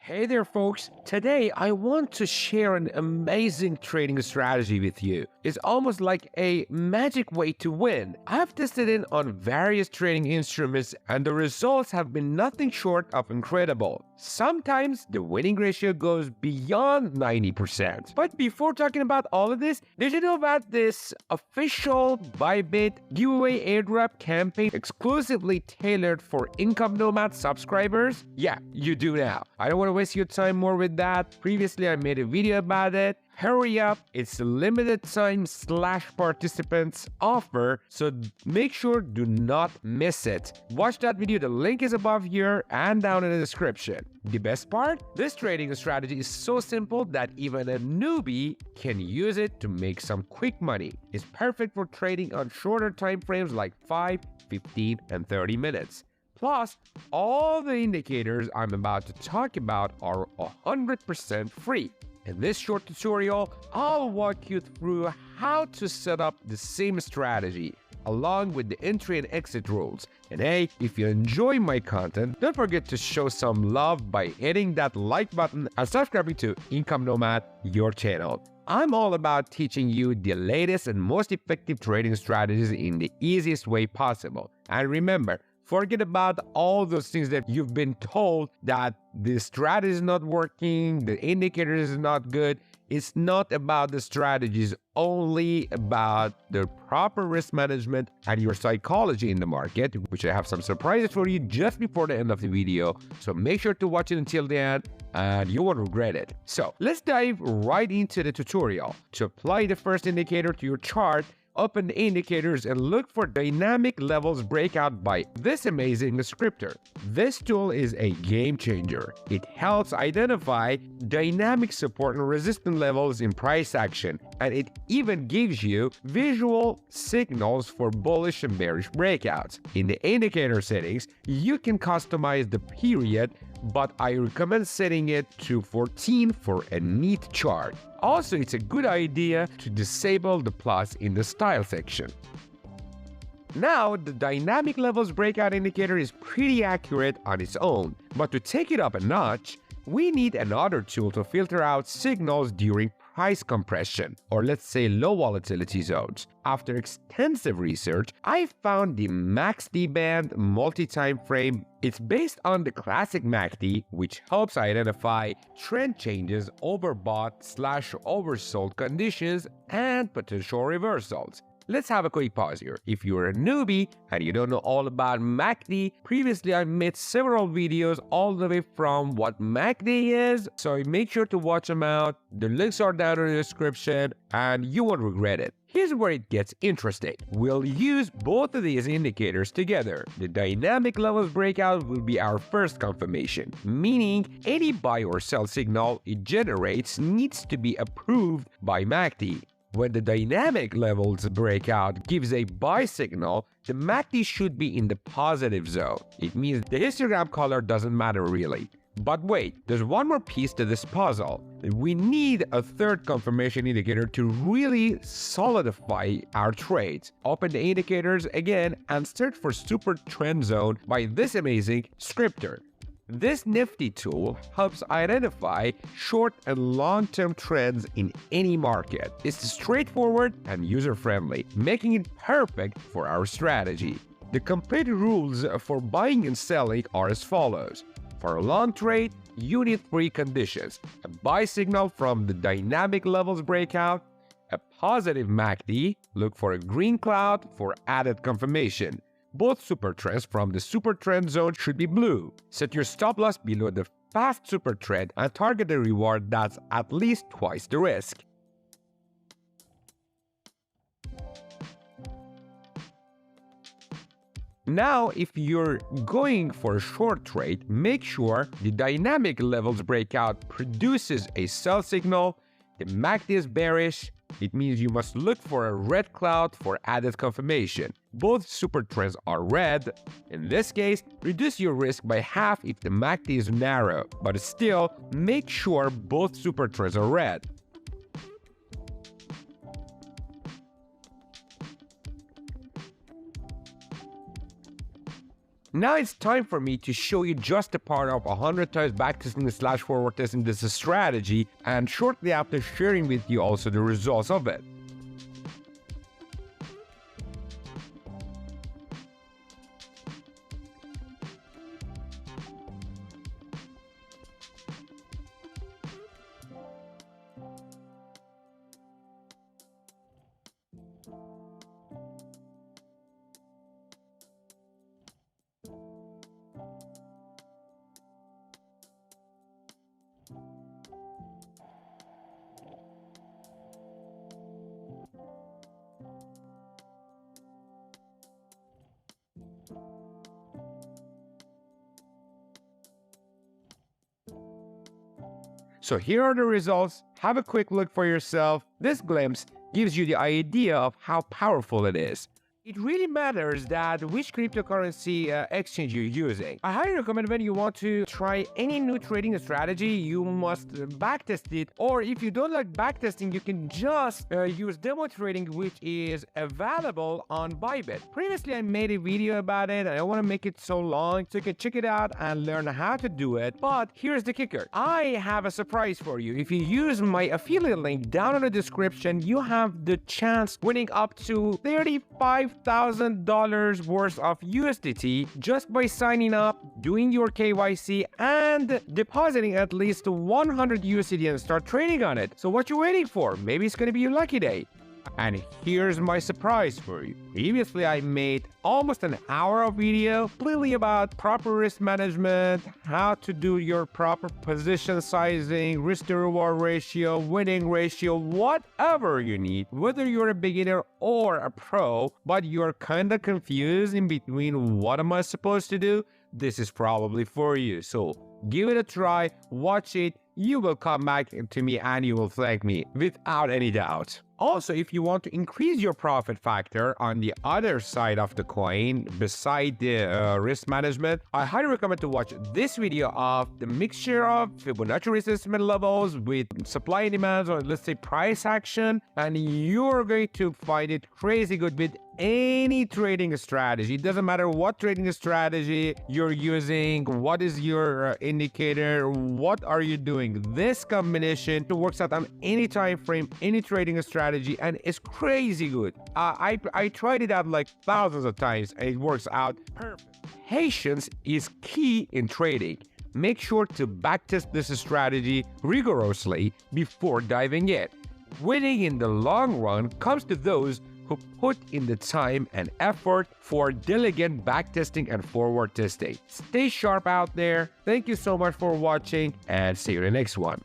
Hey there, folks. Today, I want to share an amazing trading strategy with you. It's almost like a magic way to win. I've tested it on various trading instruments, and the results have been nothing short of incredible. Sometimes the winning ratio goes beyond 90%. But before talking about all of this, did you know about this official Bybit giveaway airdrop campaign exclusively tailored for income nomad subscribers? Yeah, you do now. I don't want to waste your time more with that. Previously, I made a video about it. Hurry up, it's a limited time / participants offer, so make sure do not miss it. Watch that video, the link is above here and down in the description. The best part? This trading strategy is so simple that even a newbie can use it to make some quick money. It's perfect for trading on shorter time frames like 5, 15, and 30 minutes. Plus, all the indicators I'm about to talk about are 100% free. In this short tutorial, I'll walk you through how to set up the same strategy, along with the entry and exit rules. And hey, if you enjoy my content, don't forget to show some love by hitting that like button and subscribing to Income Nomad, your channel. I'm all about teaching you the latest and most effective trading strategies in the easiest way possible. And remember, forget about all those things that you've been told that the strategy is not working, the indicator is not good. It's not about the strategies, only about the proper risk management and your psychology in the market, which I have some surprises for you just before the end of the video. So make sure to watch it until the end and you won't regret it. So let's dive right into the tutorial. To apply the first indicator to your chart, open the indicators and look for dynamic levels breakout by this amazing descriptor. This tool is a game changer. It helps identify dynamic support and resistance levels in price action, and it even gives you visual signals for bullish and bearish breakouts. In the indicator settings, you can customize the period, but I recommend setting it to 14 for a neat chart. Also, it's a good idea to disable the plus in the style section. Now, the dynamic levels breakout indicator is pretty accurate on its own, but to take it up a notch, we need another tool to filter out signals during price compression, or let's say low volatility zones. After extensive research, I found the MACD band multi-time frame. It's based on the classic MACD, which helps identify trend changes, overbought / oversold conditions, and potential reversals. Let's have a quick pause here. If you're a newbie and you don't know all about MACD, previously I made several videos all the way from what MACD is, so make sure to watch them out. The links are down in the description and you won't regret it. Here's where it gets interesting. We'll use both of these indicators together. The dynamic levels breakout will be our first confirmation, meaning any buy or sell signal it generates needs to be approved by MACD. When the dynamic levels breakout gives a buy signal, the MACD should be in the positive zone. It means the histogram color doesn't matter really. But wait, there's one more piece to this puzzle. We need a third confirmation indicator to really solidify our trades. Open the indicators again and search for Super Trend Zone by this amazing descriptor. This nifty tool helps identify short and long-term trends in any market. It's straightforward and user-friendly, making it perfect for our strategy. The complete rules for buying and selling are as follows. For a long trade, you need 3 conditions: a buy signal from the dynamic levels breakout, a positive MACD, look for a green cloud for added confirmation. Both super trends from the super trend zone should be blue. Set your stop loss below the fast super trend and target a reward that's at least twice the risk. Now, if you're going for a short trade, make sure the dynamic levels breakout produces a sell signal, the MACD is bearish. It means you must look for a red cloud for added confirmation. Both super trends are red. In this case, reduce your risk by half if the MACD is narrow, but still make sure both super trends are red. Now it's time for me to show you just a part of 100 times backtesting / forward testing this strategy, and shortly after sharing with you also the results of it. So here are the results. Have a quick look for yourself. This glimpse gives you the idea of how powerful it is. It really matters that which cryptocurrency exchange you're using. I highly recommend when you want to try any new trading strategy, you must backtest it. Or if you don't like backtesting, you can just use demo trading, which is available on Bybit. Previously, I made a video about it. I don't want to make it so long, so you can check it out and learn how to do it. But here's the kicker. I have a surprise for you. If you use my affiliate link down in the description, you have the chance winning up to $35,000 worth of USDT just by signing up, doing your KYC, and depositing at least 100 USDT and start trading on it. So what you waiting for? Maybe it's gonna be your lucky day. And here's my surprise for you. Previously, I made almost an hour of video completely about proper risk management, how to do your proper position sizing, risk to reward ratio, winning ratio, whatever you need, whether you're a beginner or a pro, but you're kind of confused in between what am I supposed to do, this is probably for you. So give it a try, watch it, you will come back to me and you will thank me without any doubt. Also, if you want to increase your profit factor on the other side of the coin, beside the risk management, I highly recommend to watch this video of the mixture of Fibonacci retracement levels with supply and demand, or let's say price action, and you're going to find it crazy good with any trading strategy. It doesn't matter what trading strategy you're using, what is your indicator, what are you doing. This combination works out on any time frame, any trading strategy, and it's crazy good. I tried it out like thousands of times and it works out perfect. Patience is key in trading. Make sure to backtest this strategy rigorously before diving in. Winning in the long run comes to those who put in the time and effort for diligent backtesting and forward testing. Stay sharp out there. Thank you so much for watching and see you in the next one.